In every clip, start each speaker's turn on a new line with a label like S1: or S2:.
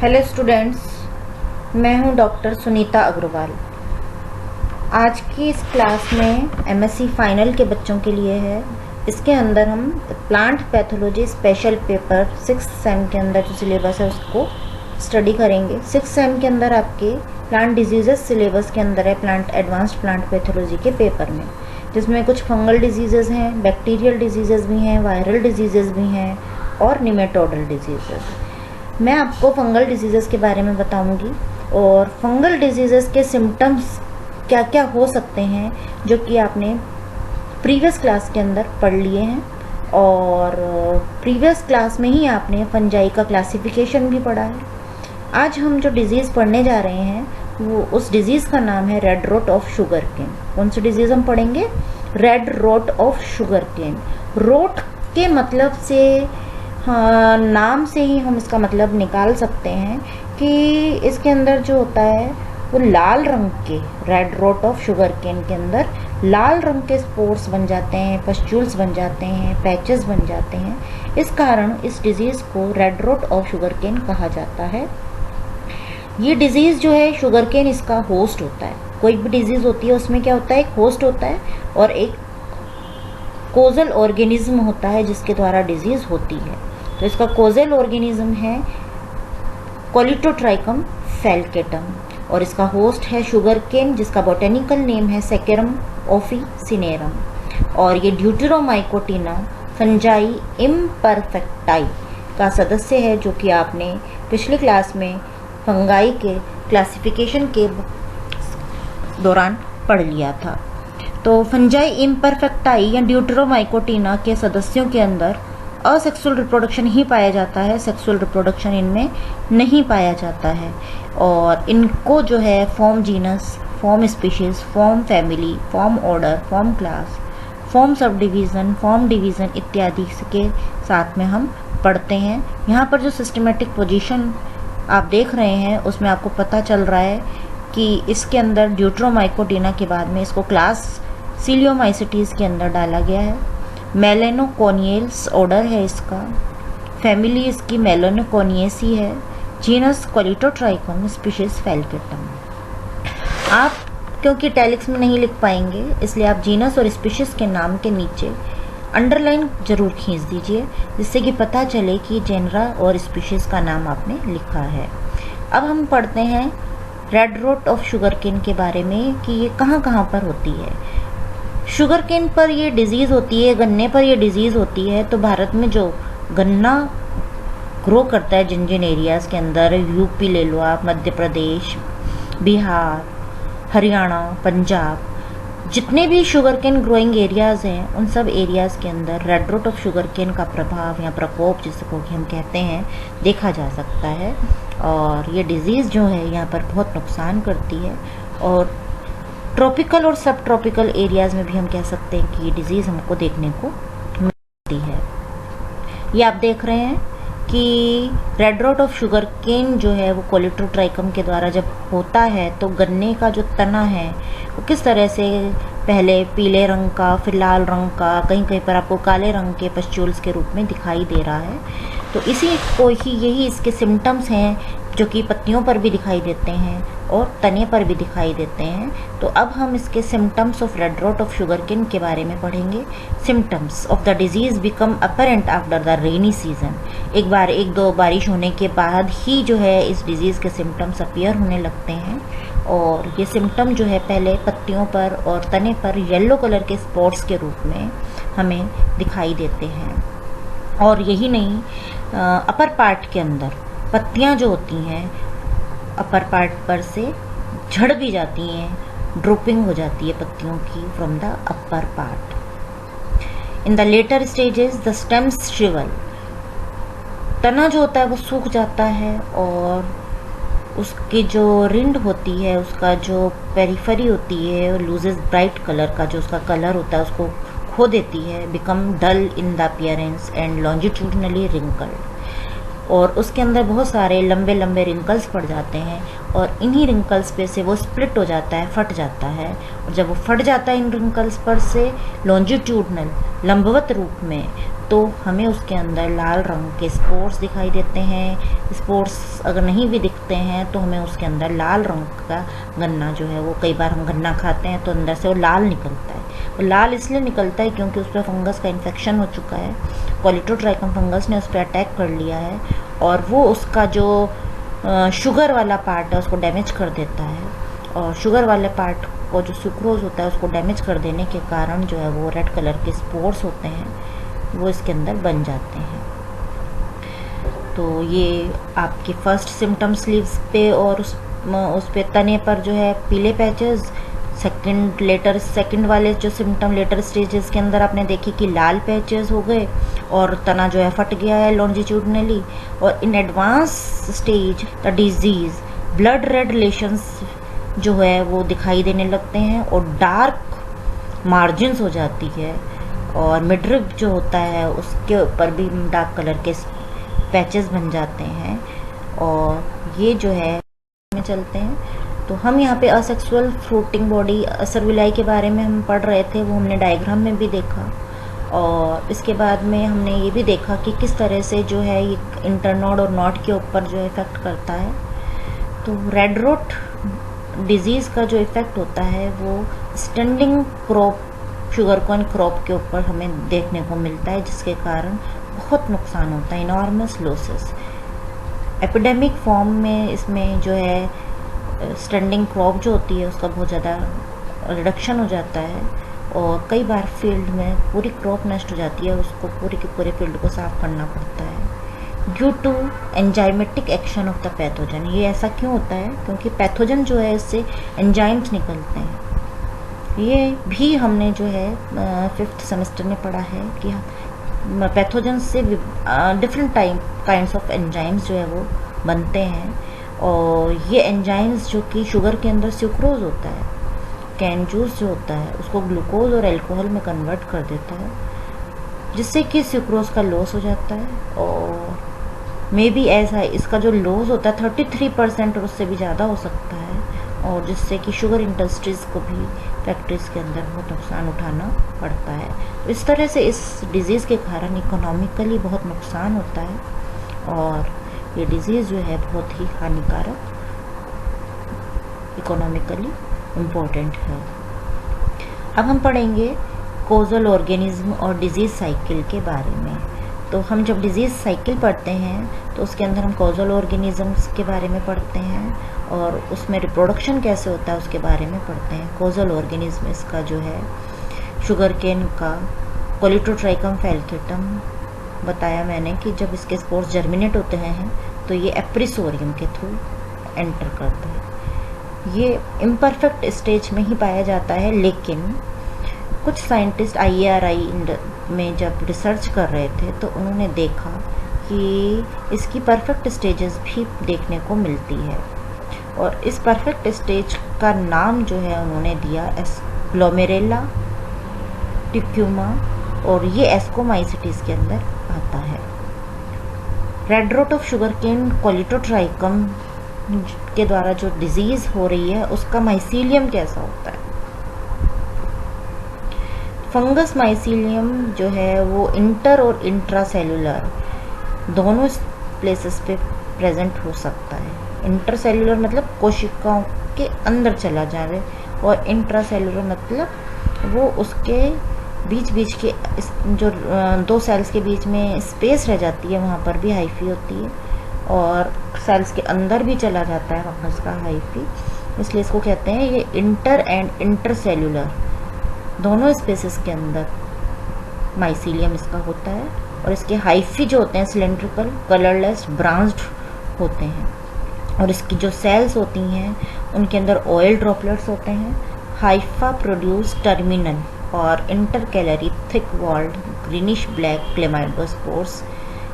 S1: Hello students, मैं हूं doctor Sunita Agarwal. आज की इस क्लास में एमएससी फाइनल के बच्चों के लिए है। इसके अंदर हम plant pathology special paper 6 same के अंदर जो सिलेबस है उसको स्टडी करेंगे। 6 सेम के अंदर आपके प्लांट डिजीजेस सिलेबस के अंदर है, प्लांट एडवांस्ड प्लांट पैथोलॉजी के पेपर में, जिसमें कुछ फंगल डिजीजेस हैं, बैक्टीरियल डिजीजेस भी हैं, वायरल डिजीजेस भी हैं और निमेटोडल डिजीजेस। मैं आपको फंगल डिजीज़ के बारे में बताऊंगी और फंगल डिजीज़ के सिम्टम्स क्या क्या हो सकते हैं जो कि आपने प्रीवियस क्लास के अंदर पढ़ लिए हैं, और प्रीवियस क्लास में ही आपने फंजाई का क्लासिफिकेशन भी पढ़ा है। आज हम जो डिज़ीज़ पढ़ने जा रहे हैं वो उस डिज़ीज़ का नाम है red rot of sugarcane. कौन सी डिज़ीज़ हम पढ़ेंगे? Red rot of sugarcane. Rot के मतलब से, हाँ, नाम से ही हम इसका मतलब निकाल सकते हैं कि इसके अंदर जो होता है वो लाल रंग के, red rot of sugarcane के अंदर लाल रंग के स्पोर्स बन जाते हैं, पस्ट्यूल्स बन जाते हैं, पैचेस बन जाते हैं। इस कारण इस डिज़ीज़ को red rot of sugarcane कहा जाता है। ये डिज़ीज़ जो है, शुगर केन इसका होस्ट होता है। कोई भी डिज़ीज़ होती है उसमें क्या होता है, एक होस्ट होता है और एक कोजल ऑर्गेनिज्म होता है जिसके द्वारा डिज़ीज़ होती है। तो इसका कोजल ऑर्गेनिज्म है कोलिटोट्राइकम फैल्केटम और इसका होस्ट है शुगर केन, जिसका बॉटेनिकल नेम है सेकेरम ऑफिसिनेरम, और ये ड्यूटेरोमाइकोटिना फंजाई इम्परफेक्टाई का सदस्य है, जो कि आपने पिछली क्लास में फंगाई के क्लासिफिकेशन के दौरान पढ़ लिया था। तो फंजाई इम्परफेक्टाई या ड्यूटेरोमाइकोटिना के सदस्यों के अंदर असेक्सुअल रिप्रोडक्शन ही पाया जाता है, सेक्सुअल रिप्रोडक्शन इनमें नहीं पाया जाता है। और इनको जो है form genus, form species, form family, form order, form class, form sub division, form division इत्यादि के साथ में हम पढ़ते हैं। यहाँ पर जो सिस्टमेटिक पोजीशन आप देख रहे हैं उसमें आपको पता चल रहा है कि इसके अंदर ड्यूटेरोमाइकोटिना के बाद में इसको क्लास सीलियोमाइसिटीज़ के अंदर डाला गया है। मेलेनोकोनियल्स ऑर्डर है इसका, फैमिली इसकी मेलेनोकोनियेसी है, जीनस कोलिटोट्राइकम, स्पीशीज फैल्केटम। आप क्योंकि टैलिक्स में नहीं लिख पाएंगे इसलिए आप जीनस और स्पीशीज के नाम के नीचे अंडरलाइन जरूर खींच दीजिए, जिससे कि पता चले कि जेनरा और स्पीशीज का नाम आपने लिखा है। अब हम पढ़ते हैं red rot of sugarcane के बारे में कि ये कहाँ कहाँ पर होती है। शुगर केन पर ये डिज़ीज़ होती है, गन्ने पर ये डिज़ीज़ होती है। तो भारत में जो गन्ना ग्रो करता है जिन जिन एरियाज़ के अंदर, यूपी ले लो आप, मध्य प्रदेश, बिहार, हरियाणा, पंजाब, जितने भी शुगर केन ग्रोइंग एरियाज़ हैं उन सब एरियाज़ के अंदर red rot of sugarcane का प्रभाव या प्रकोप जिसको कि हम कहते हैं देखा जा सकता है। और ये डिज़ीज़ जो है यहाँ पर बहुत नुकसान करती है, और ट्रॉपिकल और सब ट्रॉपिकल एरियाज़ में भी हम कह सकते हैं कि ये डिज़ीज़ हमको देखने को मिलती है। ये आप देख रहे हैं कि red rot of sugarcane जो है वो कोलिटोट्राइकम के द्वारा जब होता है तो गन्ने का जो तना है वो किस तरह से पहले पीले रंग का, फिर लाल रंग का, कहीं कहीं पर आपको काले रंग के पस्ट्यूल्स के रूप में दिखाई दे रहा है। तो इसी को ही, यही इसके सिम्टम्स हैं जो कि पत्तियों पर भी दिखाई देते हैं और तने पर भी दिखाई देते हैं। तो अब हम इसके symptoms of red rot of sugarcane के बारे में पढ़ेंगे। Symptoms of the disease become apparent after the rainy season. एक दो बारिश होने के बाद ही जो है इस डिज़ीज़ के सिम्टम्स अपीयर होने लगते हैं, और ये सिम्टम जो है पहले पत्तियों पर और तने पर येलो कलर के स्पॉट्स के रूप में हमें दिखाई देते हैं। और यही नहीं, अपर पार्ट के अंदर पत्तियां जो होती हैं अपर पार्ट पर से झड़ भी जाती हैं, ड्रॉपिंग हो जाती है पत्तियों की from the upper part. In the later stages the stems shrivel. तना जो होता है वो सूख जाता है और उसकी जो रिंड होती है, उसका जो पेरिफेरी होती है, लूजेस ब्राइट कलर का जो उसका कलर होता है उसको खो देती है। Become dull in the appearance and longitudinally wrinkled. और उसके अंदर बहुत सारे लंबे लंबे रिंकल्स पड़ जाते हैं और इन्हीं रिंकल्स पे से वो स्प्लिट हो जाता है, फट जाता है। और जब वो फट जाता है इन रिंकल्स पर से लॉन्जिट्यूडनल, लंबवत रूप में, तो हमें उसके अंदर लाल रंग के स्पोर्स दिखाई देते हैं। स्पोर्स अगर नहीं भी दिखते हैं तो हमें उसके अंदर लाल रंग का गन्ना जो है वो, कई बार हम गन्ना खाते हैं तो अंदर से वो लाल निकलता है। वो लाल इसलिए निकलता है क्योंकि उस पर फंगस का इन्फेक्शन हो चुका है, कॉलीटोट्राइकम फंगस ने उस पर अटैक कर लिया है और वो उसका जो शुगर वाला पार्ट है उसको डैमेज कर देता है। और शुगर वाले पार्ट को जो सुक्रोज होता है उसको डैमेज कर देने के कारण जो है वो रेड कलर के स्पोर्स होते हैं वो इसके अंदर बन जाते हैं। तो ये आपके फर्स्ट सिम्टम्स लीव्स पे और उस पे तने पर जो है पीले पैचेस, सेकंड वाले जो सिम्टम लेटर स्टेजेस के अंदर आपने देखी कि लाल पैचेस हो गए और तना जो है फट गया है लॉन्जिट्यूडनली। और in advance stage the disease blood red lesions जो है वो दिखाई देने लगते हैं और डार्क मार्जिन्स हो जाती है और मिडरिब जो होता है उसके ऊपर भी डार्क कलर के पैचेस बन जाते हैं। और ये जो है में चलते हैं तो हम यहाँ पे असेक्सुअल फ्रूटिंग बॉडी सर्विलाई के बारे में हम पढ़ रहे थे, वो हमने डायग्राम में भी देखा। और इसके बाद में हमने ये भी देखा कि किस तरह से जो है ये इंटरनोड और नॉड के ऊपर जो इफ़ेक्ट करता है। तो रेड रोट डिजीज़ का जो इफ़ेक्ट होता है वो standing crop, sugar corn crop के ऊपर हमें देखने को मिलता है, जिसके कारण बहुत नुकसान होता है, इनॉर्मस लॉसेस। एपिडेमिक फॉर्म में इसमें जो है स्टैंडिंग क्रॉप जो होती है उसका बहुत ज़्यादा रिडक्शन हो जाता है और कई बार फील्ड में पूरी क्रॉप नष्ट हो जाती है, उसको पूरे के पूरे फील्ड को साफ करना पड़ता है due to enzymatic action of the pathogen. ये ऐसा क्यों होता है? क्योंकि पैथोजन जो है इससे एंजाइम्स निकलते हैं। ये भी हमने जो है 5th सेमेस्टर में पढ़ा है कि पैथोजन से डिफरेंट काइंड्स ऑफ एंजाइम्स जो है वो बनते हैं और ये एंजाइम्स जो कि शुगर के अंदर सुक्रोज होता है, कैन जूस जो होता है उसको ग्लूकोज और अल्कोहल में कन्वर्ट कर देता है, जिससे कि सुक्रोज का लॉस हो जाता है। और मे बी ऐसा इसका जो लॉस होता है 33% और उससे भी ज़्यादा हो सकता है, और जिससे कि शुगर इंडस्ट्रीज़ को भी फैक्ट्रीज़ के अंदर बहुत नुकसान उठाना पड़ता है। तो इस तरह से इस डिज़ीज़ के कारण इकोनॉमिकली बहुत नुकसान होता है और ये डिज़ीज़ जो है बहुत ही हानिकारक, इकोनॉमिकली इम्पोर्टेंट है। अब हम पढ़ेंगे कोजल ऑर्गेनिज्म और डिज़ीज़ साइकिल के बारे में। तो हम जब डिज़ीज़ साइकिल पढ़ते हैं तो उसके अंदर हम कोजल ऑर्गेनिजम्स के बारे में पढ़ते हैं और उसमें रिप्रोडक्शन कैसे होता है उसके बारे में पढ़ते हैं। कोजल ऑर्गेनिज्म इसका जो है शुगर केन का कोलिटोट्राइकम फैल्केटम बताया मैंने कि जब इसके स्पोर्स जर्मिनेट होते हैं तो ये एप्रिसोरियम के थ्रू एंटर करता है। ये इम्परफेक्ट स्टेज में ही पाया जाता है, लेकिन कुछ साइंटिस्ट IARI में जब रिसर्च कर रहे थे तो उन्होंने देखा कि इसकी परफेक्ट स्टेजेस भी देखने को मिलती है और इस परफेक्ट स्टेज का नाम जो है उन्होंने दिया ग्लोमेरुला टिक्यूमा और ये एस्कोमाइसिटीज के अंदर आता है। Red rot of sugarcane Colletotrichum के द्वारा जो डिजीज़ हो रही है उसका माइसीलियम कैसा होता है? फंगस माइसीलियम जो है वो इंटर और इंट्रासेलुलर दोनों प्लेसेस पे प्रेजेंट हो सकता है। इंटरसेलुलर मतलब कोशिकाओं के अंदर चला जाए और इंट्रासेलुलर मतलब वो उसके बीच के जो 2 सेल्स के बीच में स्पेस रह जाती है वहाँ पर भी हाइफी होती है और सेल्स के अंदर भी चला जाता है फंगस का हाइफी, इसलिए इसको कहते हैं ये इंटर एंड इंटरसेलुलर दोनों स्पेसेस के अंदर माइसीलियम इसका होता है। और इसके हाइफी जो होते हैं सिलेंड्रिकल कलरलेस ब्रांच्ड होते हैं और इसकी जो सेल्स होती हैं उनके अंदर ऑयल ड्रॉपलेट्स होते हैं। हाइफा प्रोड्यूस टर्मिनल और intercalary thick walled greenish black chlamydospores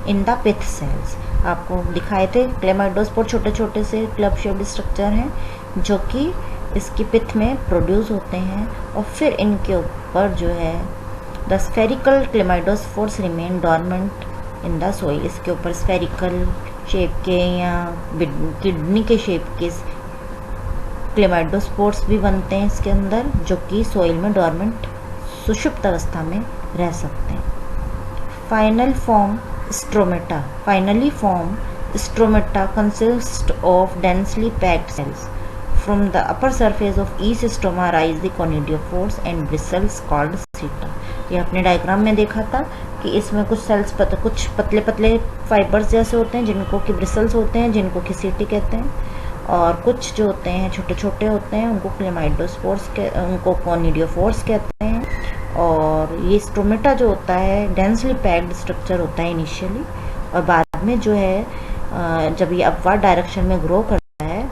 S1: in the pith cells. आपको दिखाए थे क्लेमाइडोस्पोर छोटे छोटे से क्लब शेप्ड स्ट्रक्चर हैं जो कि इसकी पिथ में प्रोड्यूस होते हैं और फिर इनके ऊपर जो है the spherical chlamydospores remain dormant in the soil. इसके ऊपर स्फेरिकल शेप के या किडनी के शेप के क्लेमाइडोस्पोर्स भी बनते हैं इसके अंदर, जो कि सोइल में डॉर्मेंट सुषुप्त अवस्था में रह सकते हैं। Finally form stromata consist of densely packed cells. From the upper surface of each stroma rise the conidiophores and bristles called seta. ये आपने डायग्राम में देखा था कि इसमें कुछ सेल्स कुछ पतले पतले फाइबर्स जैसे होते हैं जिनको कि ब्रिसल्स होते हैं, जिनको कि सीटी कहते हैं, और कुछ जो होते हैं छोटे छोटे होते हैं उनको क्लेमाइडोस्पोर्स उनको कॉनिडियोफोर्स कहते हैं। और ये स्ट्रोमेटा जो होता है डेंसली पैक्ड स्ट्रक्चर होता है इनिशियली, और बाद में जो है जब ये अपवर्ड डायरेक्शन में ग्रो करता है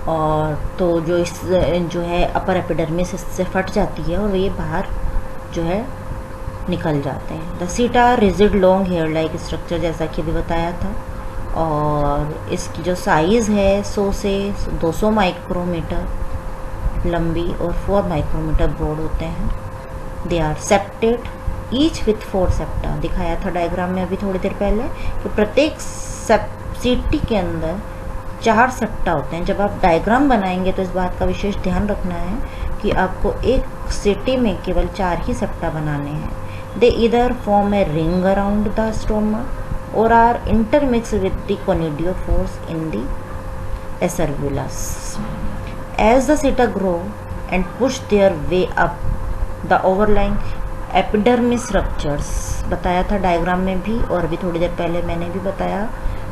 S1: और तो जो है अपर एपिडर्मिस इससे फट जाती है और ये बाहर जो है निकल जाते हैं। The seta rigid long hair like structure, जैसा कि अभी बताया था, और इसकी जो साइज़ है 100 से 200 माइक्रोमीटर लंबी और 4 माइक्रोमीटर ब्रॉड होते हैं। They are septate each with 4 septa, दिखाया था डायग्राम में अभी थोड़ी देर पहले कि प्रत्येक सीटी के अंदर 4 सेप्टा होते हैं। जब आप डायग्राम बनाएंगे तो इस बात का विशेष ध्यान रखना है कि आपको एक सीटी में केवल 4 ही सेप्टा बनाने हैं। They either form a ring around the stroma और are intermixed with the conidiophores in the acervulus. As the setae grow and push their way up the overlying epidermis ruptures, बताया था डायग्राम में भी और अभी थोड़ी देर पहले मैंने भी बताया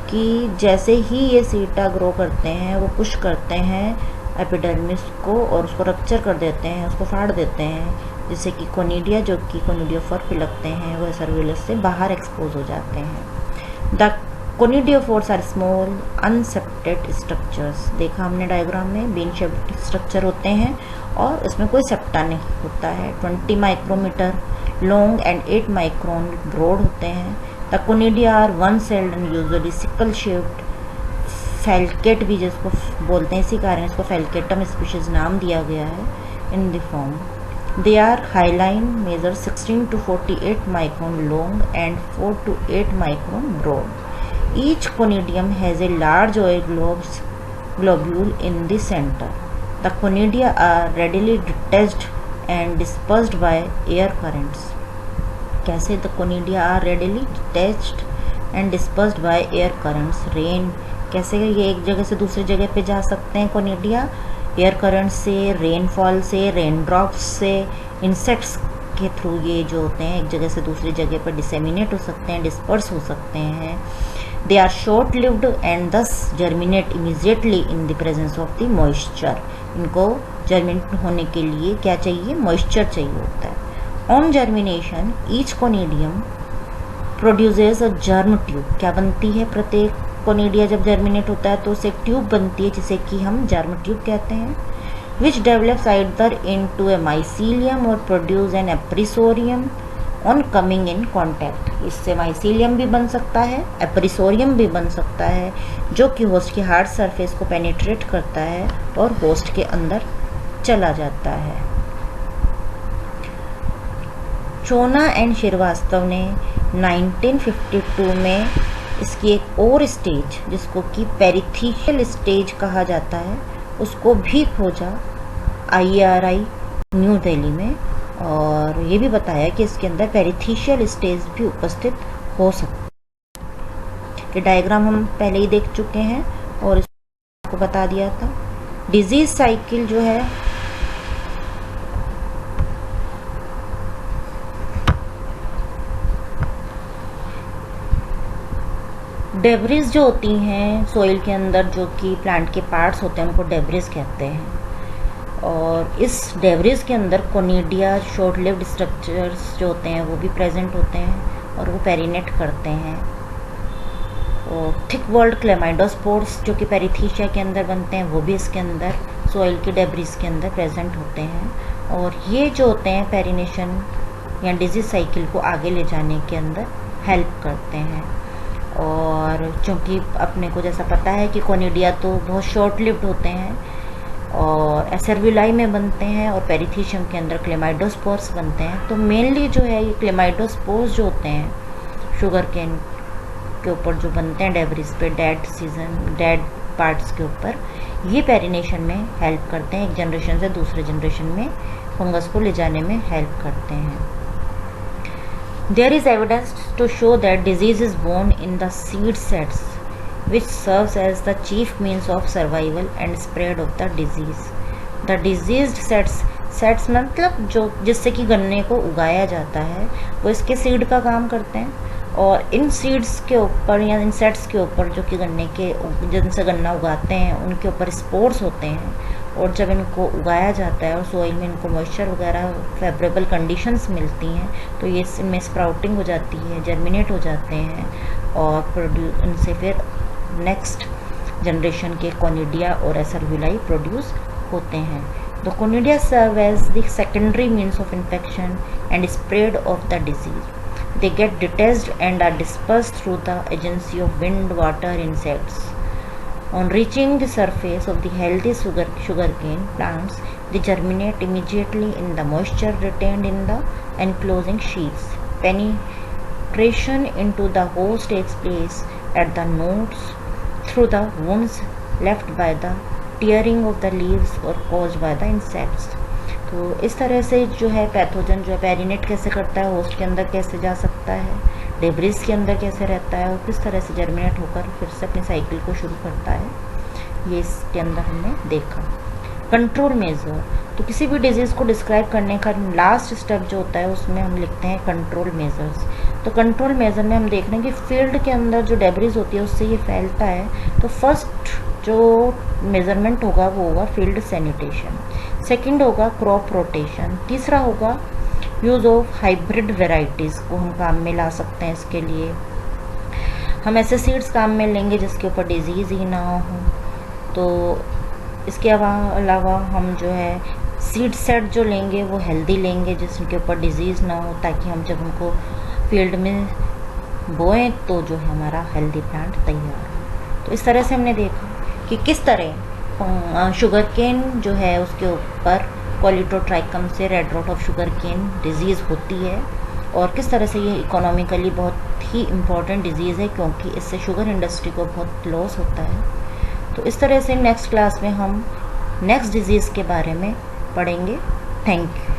S1: कि जैसे ही ये सीटा ग्रो करते हैं वो पुश करते हैं एपिडर्मिस को और उसको रप्चर कर देते हैं, उसको फाड़ देते हैं, जिससे कि कोनिडिया जो कि कोनिडियोफोर पे लगते हैं वो सर्विलस से बाहर एक्सपोज हो जाते हैं। The conidiophores are small unseptate structures, देखा हमने डायग्राम में बीन शेप्ड स्ट्रक्चर होते हैं और इसमें कोई सेप्टा नहीं होता है। 20 micrometre long and 8 micron broad होते हैं। The conidia are one celled and usually sickle shaped, falcate भी जिसको बोलते हैं, इसी कारण इसको फैल्केटम स्पीशीज नाम दिया गया है in the form. They are hyaline, measure 16 to 48 micron long and 4 to 8 micron broad. Each conidium has a large oil globule in the center. The conidia are readily detached and dispersed by air currents. कैसे? The conidia are readily detached and dispersed by air currents. Rain, कैसे ये एक जगह से दूसरी जगह पे जा सकते हैं कोनिडिया? एयर करंट से, रेनफॉल से, रेन ड्रॉप्स से, इंसेक्ट्स के थ्रू ये जो होते हैं एक जगह से दूसरी जगह पर डिसेमिनेट हो सकते हैं, डिस्पर्स हो सकते हैं। They are short lived and thus germinate immediately in the presence of the moisture. इनको जर्मिनेट होने के लिए क्या चाहिए? मॉइस्चर चाहिए होता है। On germination each conidium produces a germ tube, क्या बनती है? प्रत्येक कोनिडिया जब जर्मिनेट होता है तो उसे एक ट्यूब बनती है जिसे कि हम जर्म ट्यूब कहते हैं। which develops either into a mycelium or produce an एप्रिसोरियम on coming in contact। इससे माइसीलियम भी बन सकता है, एप्रिसोरियम भी बन सकता है, जो कि होस्ट के हार्ड सरफेस को पेनिट्रेट करता है और होस्ट के अंदर चला जाता है। चोना एंड श्रीवास्तव ने 1952 में इसकी एक और स्टेज जिसको कि पेरिथीशियल स्टेज कहा जाता है उसको भी खोजा IRI न्यू दिल्ली में, और ये भी बताया कि इसके अंदर पेरिथीशियल स्टेज भी उपस्थित हो सकती है। ये डायग्राम हम पहले ही देख चुके हैं और इसको बता दिया था। डिजीज साइकिल जो है डेब्रिस जो होती हैं सोइल के अंदर, जो कि प्लांट के पार्ट्स होते हैं, उनको डेब्रिस कहते हैं। और इस डेब्रिस के अंदर कोनिडिया शॉर्ट लिव्ड स्ट्रक्चर्स जो होते हैं वो भी प्रेजेंट होते हैं और वो पेरिनेट करते हैं। और थिक वॉल्ड क्लेमाइडोस्पोर्स जो कि पेरिथीशिया के अंदर बनते हैं वो भी इसके अंदर सोइल की डेब्रिस के अंदर प्रेजेंट होते हैं। और ये जो होते हैं पेरिनेशन या डिजीज साइकिल को आगे ले जाने के अंदर हेल्प करते हैं। और चूँकि अपने को जैसा पता है कि कोनिडिया तो बहुत शॉर्ट लिव्ड होते हैं और एसर्विलाई में बनते हैं और पेरिथीशियम के अंदर क्लेमाइडोस्पोर्स बनते हैं, तो मेनली जो है ये क्लेमाइडोस्पोर्स जो होते हैं शुगर केन के ऊपर जो बनते हैं डेब्रिस पे, डेड पार्ट्स के ऊपर, ये पेरिनेशन में हेल्प करते हैं, एक जनरेशन से दूसरे जनरेशन में फंगस को ले जाने में हेल्प करते हैं। There is evidence to show that disease is born in the seed sets, which serves as the chief means of survival and spread of the disease. The diseased sets मतलब जो जिससे कि गन्ने को उगाया जाता है वो इसके सीड का काम करते हैं, और इन सीड्स के ऊपर या इन सेट्स के ऊपर जो कि गन्ने के जिनसे गन्ना उगाते हैं उनके ऊपर स्पोर्स होते हैं, और जब इनको उगाया जाता है और सोइल में इनको मॉइस्चर वगैरह फेवरेबल कंडीशंस मिलती हैं तो ये इनमें स्प्राउटिंग हो जाती है, जर्मिनेट हो जाते हैं, और इनसे फिर नेक्स्ट जनरेशन के कोनिडिया और एसरविलाई प्रोड्यूस होते हैं. The conidia serve as the secondary means of infection and spread of the disease. They get detached and are dispersed through the agency of wind, water, insects. On reaching the surface of the healthy sugarcane plants, they germinate immediately in the moisture retained in the enclosing sheaths. Penetration into the host takes place at the nodes through the wounds left by the tearing of the leaves or caused by the insects. तो इस तरह से जो है pathogen जो है पेरिनेट कैसे करता है, होस्ट के अंदर कैसे जा सकता है, डेब्रिस के अंदर कैसे रहता है और किस तरह से जर्मिनेट होकर फिर से अपनी साइकिल को शुरू करता है, ये इसके अंदर हमने देखा. कंट्रोल मेजर, तो किसी भी डिजीज़ को डिस्क्राइब करने का लास्ट स्टेप जो होता है उसमें हम लिखते हैं कंट्रोल मेजर्स. तो कंट्रोल मेजर में हम देख रहे हैं कि फील्ड के अंदर जो डेब्रिस होती है उससे ये फैलता है, तो फर्स्ट जो मेजरमेंट होगा वो होगा फील्ड सैनिटेशन, सेकंड होगा क्रॉप रोटेशन, तीसरा होगा यूज़ ऑफ हाइब्रिड वेराइटीज़ को हम काम में ला सकते हैं. इसके लिए हम ऐसे सीड्स काम में लेंगे जिसके ऊपर डिजीज़ ही ना हो. तो इसके अलावा हम जो है सीड सेट जो लेंगे वो हेल्दी लेंगे जिसके ऊपर डिजीज़ ना हो, ताकि हम जब उनको फील्ड में बोएं तो जो है हमारा हेल्दी प्लांट तैयार हो. तो इस तरह से हमने देखा कि किस तरह शुगर केन जो है उसके ऊपर कॉलिटोट्राइकम से red rot of sugarcane disease होती है, और किस तरह से ये इकोनॉमिकली बहुत ही इम्पॉर्टेंट डिजीज़ है क्योंकि इससे शुगर इंडस्ट्री को बहुत लॉस होता है. तो इस तरह से नेक्स्ट क्लास में हम नेक्स्ट डिजीज़ के बारे में पढ़ेंगे. Thank you.